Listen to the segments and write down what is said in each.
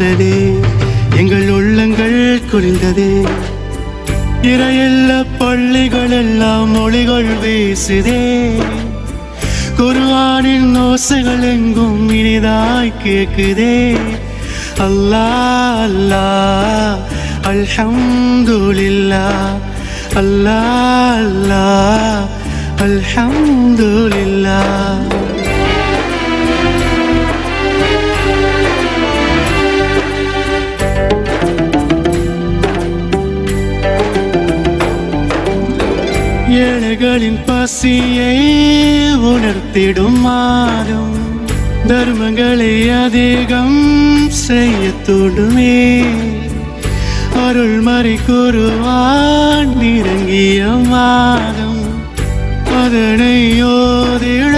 வந்ததே, எங்கள் உள்ளங்கள் குளிர்ந்ததே. இறையல்ல பள்ளிகள் எல்லாம் மொழிகள் வீசுதே, குர்ஆனின் ஓசைகள் எங்கும் இனிதாய் கேக்குதே. அல்லாஹ் அல்லாஹ் அல்ஹம்துலில்லாஹ், அல்லாஹ் அல்லாஹ் அல்ஹம்துலில்லாஹ். ஏழைகளின் பசியை உணர்த்திடும் மாறும், தர்மங்களை அதிகம் செய்ய தூண்டுமே. அருள்மறை குர்ஆன் இறங்கிய மாதம், அதனை ஓதிட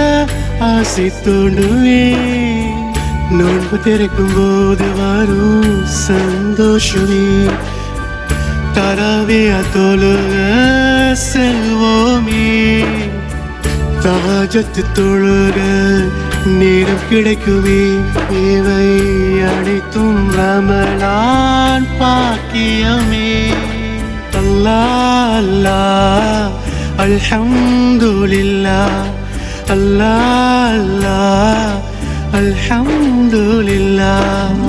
ஆசை தூண்டுமே. நோன்பு திறக்கும் போது வரும் சந்தோஷமே, தராவிய தொழுக செல்வோமே. தஹஜ்ஜத் தொழுக நேரம் கிடைக்குமே. இவை அனைத்தும் ரமலான் பாக்கியமே. அல்லாஹ் அல்லாஹ் அல்ஹம்துலில்லாஹ், அல்லாஹ் அல்லாஹ் அல்ஹம்துலில்லாஹ்.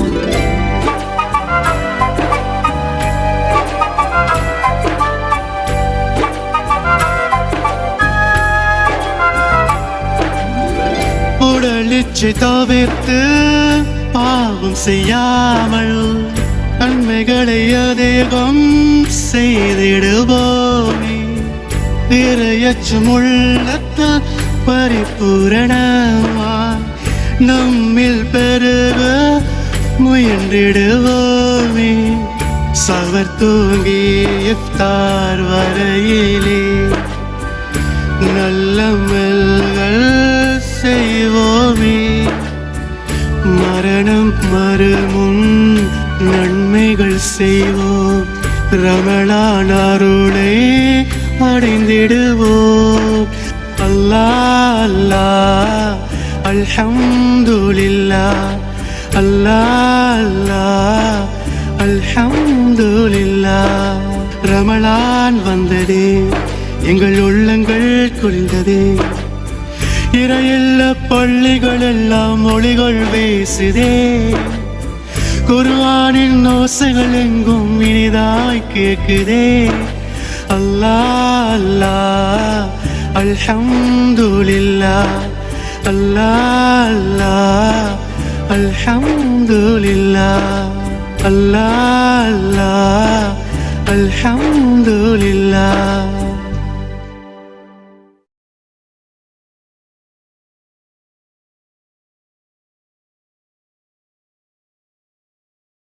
உடலிச்சை தவிர்த்து பாவம் செய்யாமல் நன்மைகளை அதிகம் செய்திடுவோமே. இறையச்சம் உள்ளத்தால் பரிபூரணமாய் நம்மில் பெருக முயன்றிடுவோமே. சவர் தூங்கி இஃப்தார் வரையிலே நல்லமல்கள் செய்வோமே. மரணம் மறுமுன் நன்மைகள் செய்வோம். ரமலான் அருளை அடைந்திடுவோம். அல்லாஹ் அல்லாஹ் அல்ஹம்துலில்லாஹ், அல்லாஹ் அல்லாஹ் அல்ஹம்துலில்லாஹ். ரமலான் வந்ததே, எங்கள் உள்ளங்கள் குளிர்ந்ததே. இறையல்ல பள்ளிகள் எல்லாம் மொழிகள் வீசுதே, குர்ஆனின் ஓசைகள் எங்கும் இனிதாய் கேக்குதே. அல்லாஹ் அல்லாஹ் அல்ஹம்துலில்லாஹ், அல்லாஹ் அல்லாஹ் அல்ஹம்துலில்லாஹ், அல்லாஹ் அல்லாஹ் அல்ஹம்துலில்லாஹ்.